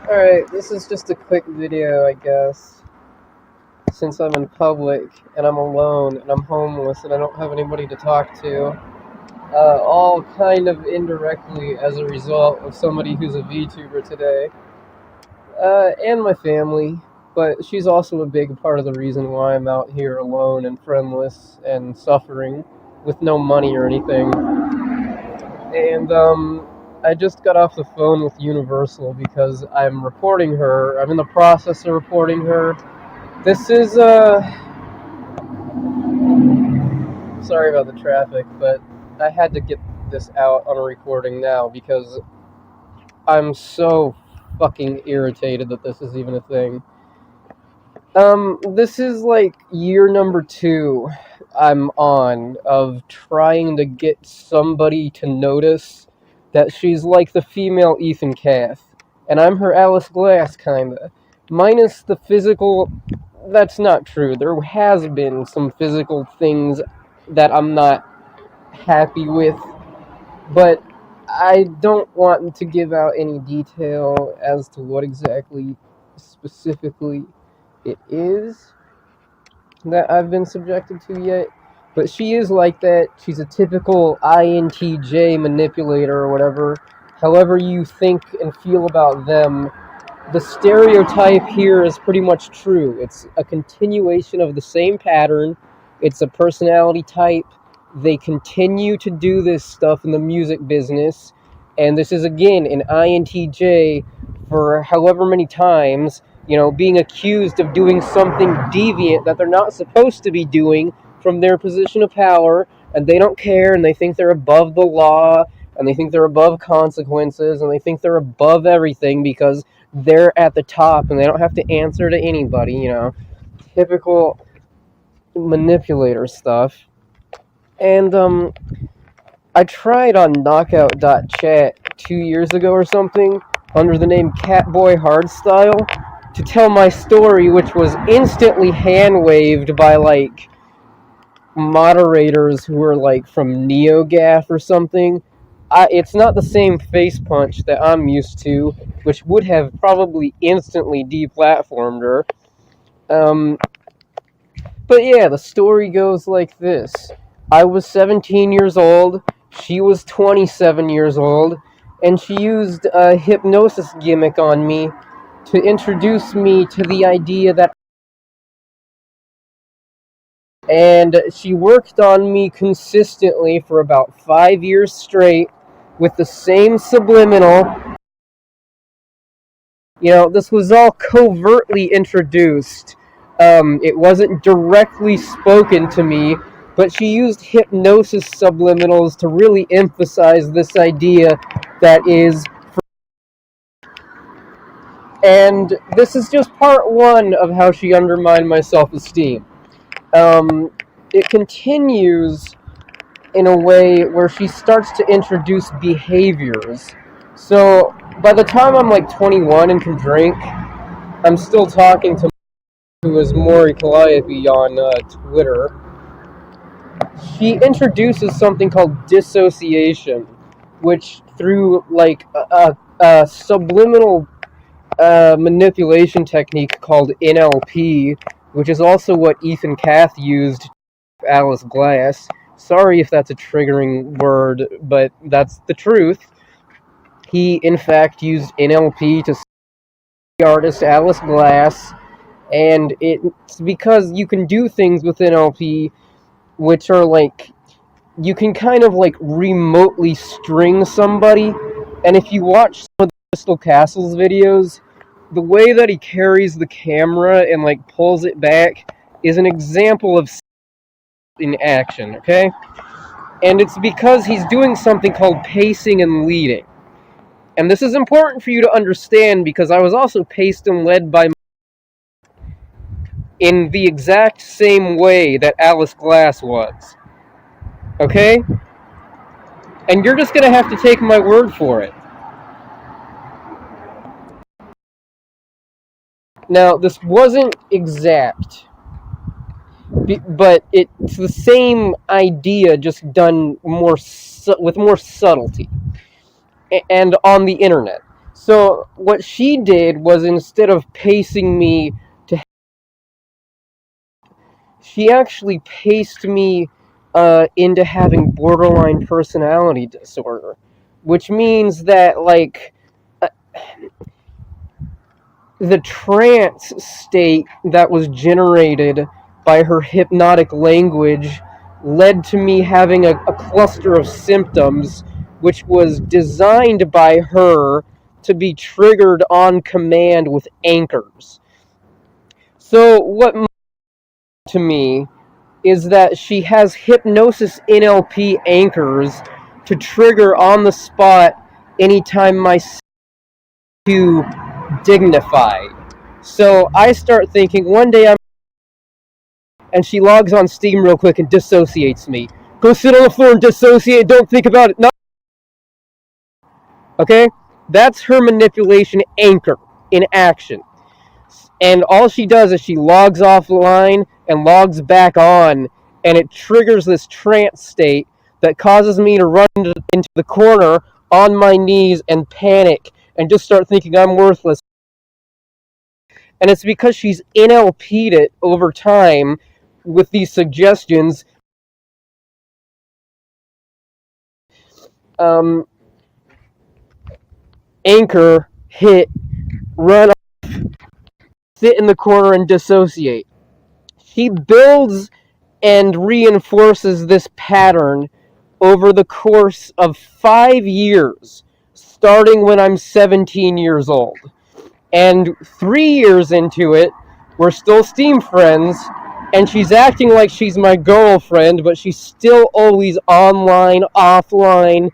Alright, this is just a quick video, I guess, since I'm in public and I'm alone and I'm homeless and I don't have anybody to talk to. All kind of indirectly as a result of somebody who's a VTuber today. And my family, but she's also a big part of the reason why I'm out here alone and friendless and suffering with no money or anything. And I just got off the phone with Universal because I'm reporting her. I'm in the process of reporting her. This is sorry about the traffic, but I had to get this out on a recording now because I'm so fucking irritated that this is even a thing. This is like year number 2 I'm on of trying to get somebody to notice that she's like the female Ethan Kath, and I'm her Alice Glass, kinda. Minus the physical, that's not true. There has been some physical things that I'm not happy with, but I don't want to give out any detail as to what exactly specifically it is that I've been subjected to yet. But she is like that. She's a typical INTJ manipulator or whatever. However you think and feel about them, the stereotype here is pretty much true. It's a continuation of the same pattern. It's a personality type. They continue to do this stuff in the music business. And this is, again, an INTJ for however many times, being accused of doing something deviant that they're not supposed to be doing from their position of power. And they don't care, and they think they're above the law, and they think they're above consequences, and they think they're above everything because they're at the top and they don't have to answer to anybody, typical manipulator stuff. And I tried on knockout.chat 2 years ago or something under the name Catboy Hardstyle to tell my story, which was instantly hand-waved by like moderators who were like from NeoGAF or something. It's not the same face punch that I'm used to, which would have probably instantly deplatformed her. But yeah, the story goes like this. I was 17 years old, she was 27 years old, and she used a hypnosis gimmick on me to introduce me to the idea that... And she worked on me consistently for about 5 years straight with the same subliminal. This was all covertly introduced. It wasn't directly spoken to me, but she used hypnosis subliminals to really emphasize this idea that is... And this is just part 1 of how she undermined my self-esteem. It continues in a way where she starts to introduce behaviors. So by the time I'm like 21 and can drink, I'm still talking to who is mori, calliope on Twitter. She introduces something called dissociation, which through like a subliminal manipulation technique called NLP, which is also what Ethan Kath used Alice Glass. Sorry if that's a triggering word, but that's the truth. He, in fact, used NLP to the artist Alice Glass, and it's because you can do things with NLP which are like, you can kind of like remotely string somebody, and if you watch some of the Crystal Castles videos, the way that he carries the camera and like pulls it back is an example of in action, okay? And it's because he's doing something called pacing and leading. And this is important for you to understand because I was also paced and led by in the exact same way that Alice Glass was. Okay? And you're just gonna have to take my word for it. Now, this wasn't exact, but it's the same idea, just done with more subtlety, and on the internet. So what she did was, instead of pacing me to, she actually paced me into having borderline personality disorder, which means that, like, uh, the trance state that was generated by her hypnotic language led to me having a cluster of symptoms which was designed by her to be triggered on command with anchors. So what to me is that she has hypnosis NLP anchors to trigger on the spot anytime my too dignified. So I start thinking one day and she logs on Steam real quick and dissociates me. Go sit on the floor and dissociate, don't think about it. No. Okay? That's her manipulation anchor in action. And all she does is she logs offline and logs back on, and it triggers this trance state that causes me to run into the corner on my knees and panic and just start thinking I'm worthless. And it's because she's NLP'd it over time with these suggestions. Anchor, hit, run, sit in the corner and dissociate. She builds and reinforces this pattern over the course of 5 years, starting when I'm 17 years old. And 3 years into it, we're still Steam friends, and she's acting like she's my girlfriend, but she's still always online, offline,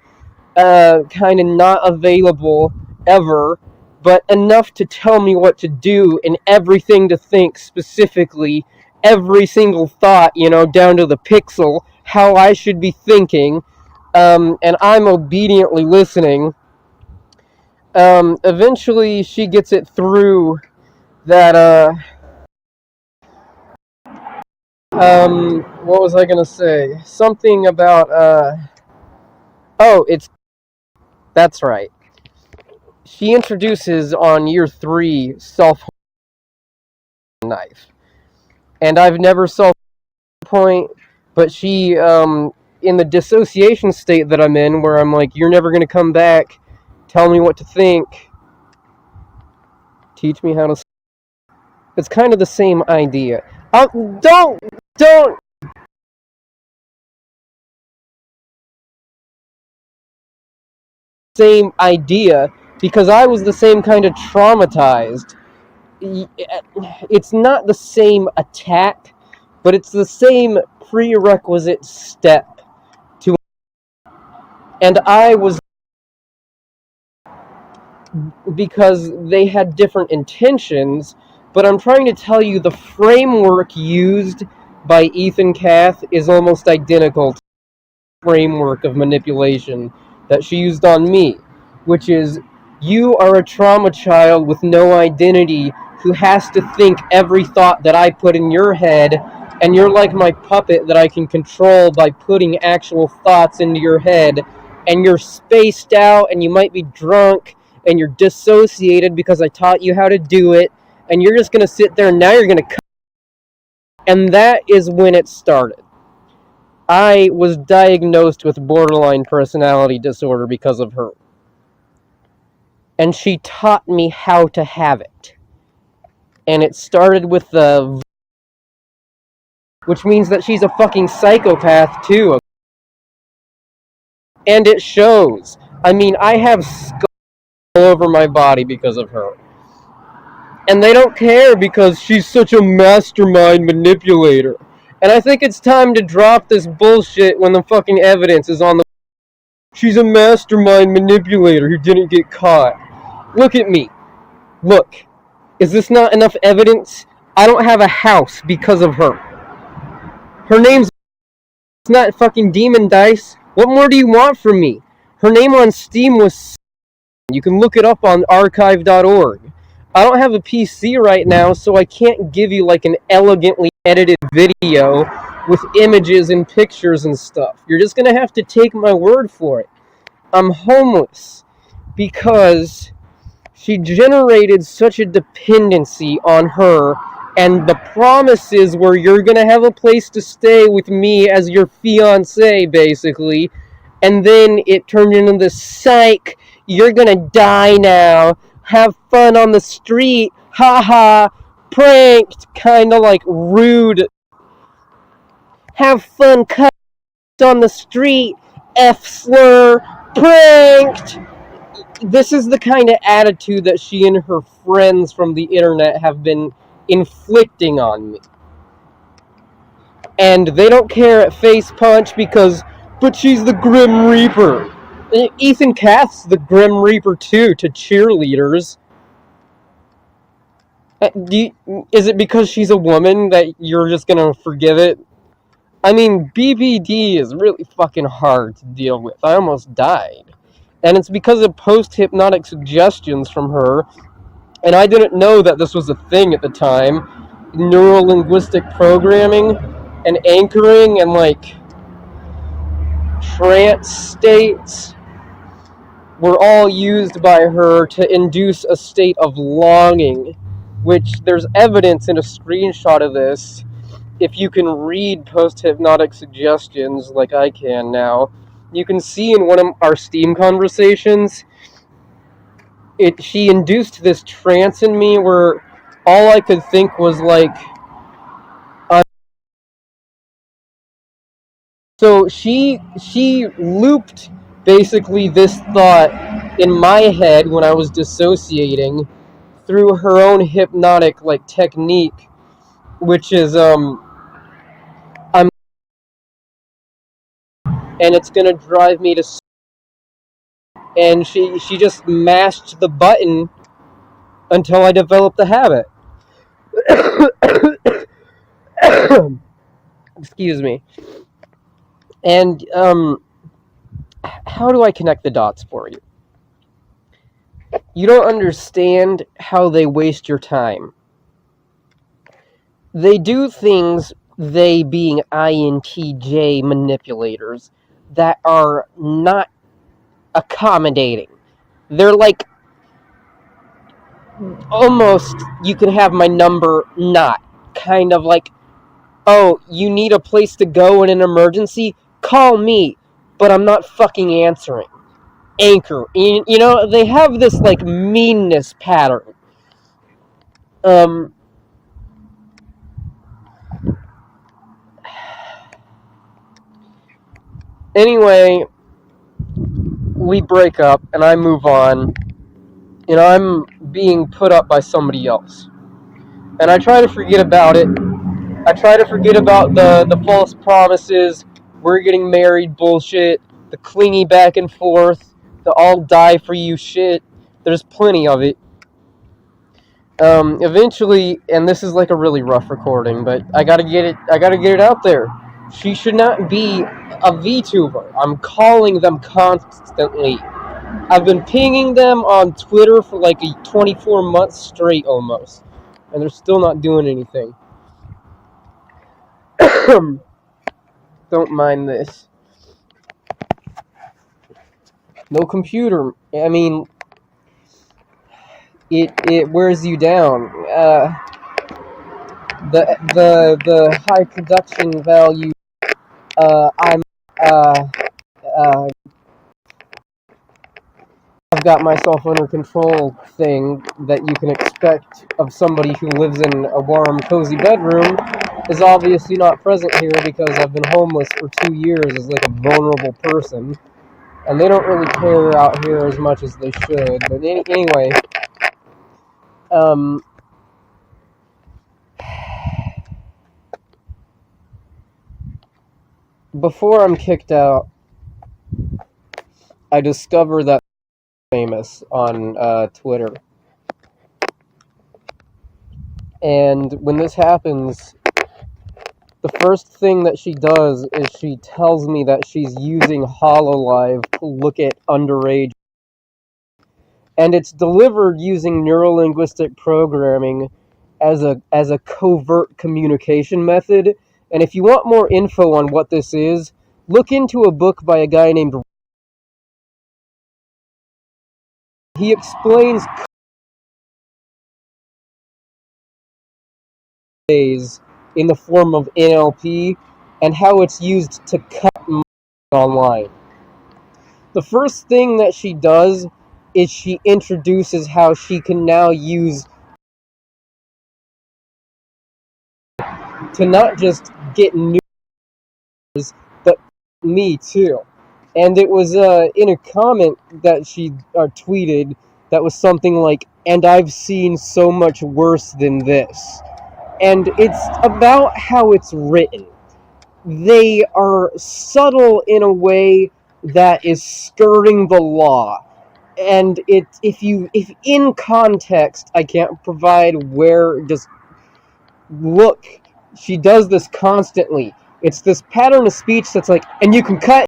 kind of not available ever, but enough to tell me what to do and everything to think specifically, every single thought, down to the pixel, how I should be thinking, and I'm obediently listening. Eventually, she gets it through that, what was I gonna say? Something about, oh, that's right. She introduces on year 3 self knife, and I've never self point, but she, in the dissociation state that I'm in, where I'm like, you're never gonna come back, tell me what to think, teach me how to. It's kind of the same idea. Don't. Same idea, because I was the same kind of traumatized. It's not the same attack, but it's the same prerequisite step to. And I was, because they had different intentions, but I'm trying to tell you the framework used by Ethan Kath is almost identical to the framework of manipulation that she used on me, which is, you are a trauma child with no identity who has to think every thought that I put in your head, and you're like my puppet that I can control by putting actual thoughts into your head, and you're spaced out, and you might be drunk, and you're dissociated because I taught you how to do it, and you're just going to sit there and now you're going to cut. And that is when it started. I was diagnosed with borderline personality disorder because of her. And she taught me how to have it. And it started with the, which means that she's a fucking psychopath too. And it shows. I mean, I have scars all over my body because of her. And they don't care because she's such a mastermind manipulator. And I think it's time to drop this bullshit when the fucking evidence is on the. She's a mastermind manipulator who didn't get caught. Look at me. Look. Is this not enough evidence? I don't have a house because of her. Her name's not fucking Demon Dice. What more do you want from me? Her name on Steam was. You can look it up on archive.org. I don't have a PC right now, so I can't give you like an elegantly edited video with images and pictures and stuff. You're just gonna have to take my word for it. I'm homeless because she generated such a dependency on her, and the promises were you're gonna have a place to stay with me as your fiance, basically, and then it turned into this psych, you're gonna die now, have fun on the street, haha, pranked, kinda like rude, have fun cut on the street, F slur, pranked. This is the kind of attitude that she and her friends from the internet have been inflicting on me. And they don't care at face punch because, but she's the Grim Reaper. Ethan Cath's the Grim Reaper too, to cheerleaders. Is it because she's a woman that you're just gonna forgive it? I mean, BPD is really fucking hard to deal with. I almost died. And it's because of post-hypnotic suggestions from her, and I didn't know that this was a thing at the time. Neuro-linguistic programming and anchoring and, like, trance states were all used by her to induce a state of longing, which there's evidence in a screenshot of this. If you can read post-hypnotic suggestions like I can now, you can see in one of our Steam conversations, she induced this trance in me where all I could think was like, so she looped basically this thought in my head when I was dissociating through her own hypnotic like technique, which is I'm and it's gonna drive me to, and she just mashed the button until I developed the habit. Excuse me. And how do I connect the dots for you? You don't understand how they waste your time. They do things, they being INTJ manipulators, that are not accommodating. They're like, almost, you can have my number not. Kind of like, oh, you need a place to go in an emergency? Call me, but I'm not fucking answering. Anchor. You know, they have this, like, meanness pattern. Anyway, we break up, and I move on, and I'm being put up by somebody else. And I try to forget about it. I try to forget about the false promises, we're getting married bullshit, the clingy back and forth, the I'll die for you shit. There's plenty of it. Eventually, and this is like a really rough recording, but I gotta get it out there. She should not be a VTuber. I'm calling them constantly. I've been pinging them on Twitter for like 24 months straight almost, and they're still not doing anything. Don't mind this. No computer. I mean, it wears you down. The high production value. I'm I've got myself under control thing that you can expect of somebody who lives in a warm, cozy bedroom is obviously not present here because I've been homeless for 2 years as like a vulnerable person. And they don't really care out here as much as they should. But anyway, before I'm kicked out, I discover that I'm famous on Twitter. And when this happens, the first thing that she does is she tells me that she's using HoloLive to look at underage. And it's delivered using neurolinguistic programming as a covert communication method. And if you want more info on what this is, look into a book by a guy named. He explains ways in the form of NLP and how it's used to cut online. The first thing that she does is she introduces how she can now use to not just get news, but me too. And it was in a comment that she tweeted that was something like, "And I've seen so much worse than this." And it's about how it's written. They are subtle in a way that is skirting the law. And if in context I can't provide where, just look, she does this constantly. It's this pattern of speech that's like, and you can cut.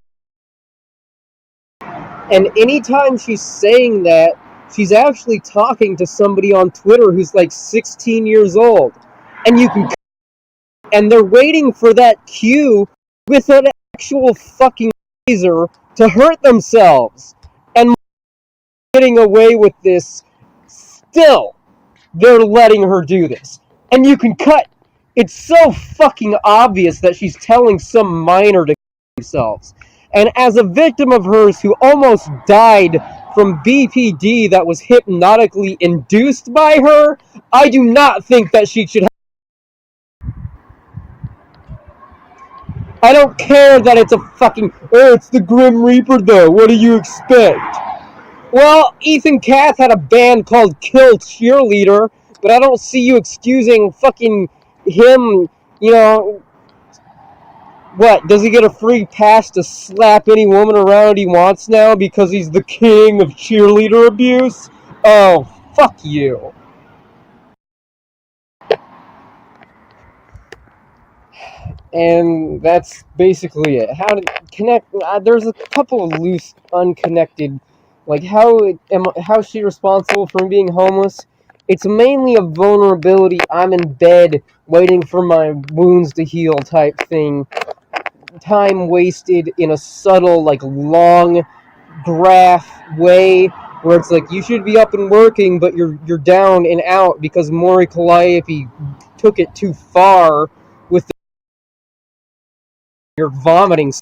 And anytime she's saying that, she's actually talking to somebody on Twitter who's like 16 years old. And you can cut. And they're waiting for that cue with an actual fucking laser to hurt themselves. And getting away with this still. They're letting her do this. And you can cut. It's so fucking obvious that she's telling some minor to kill themselves. And as a victim of hers who almost died from BPD that was hypnotically induced by her, I do not think that she should have. I don't care that it's a fucking, oh, it's the Grim Reaper though, what do you expect? Well, Ethan Kath had a band called Kill Cheerleader, but I don't see you excusing fucking him, you know. What, does he get a free pass to slap any woman around he wants now because he's the king of cheerleader abuse? Oh, fuck you. And that's basically it. How to connect? There's a couple of loose, unconnected, like how she responsible for being homeless. It's mainly a vulnerability. I'm in bed waiting for my wounds to heal type thing. Time wasted in a subtle, like long graph way where it's like you should be up and working, but you're down and out because Mori Calliope took it too far with your vomiting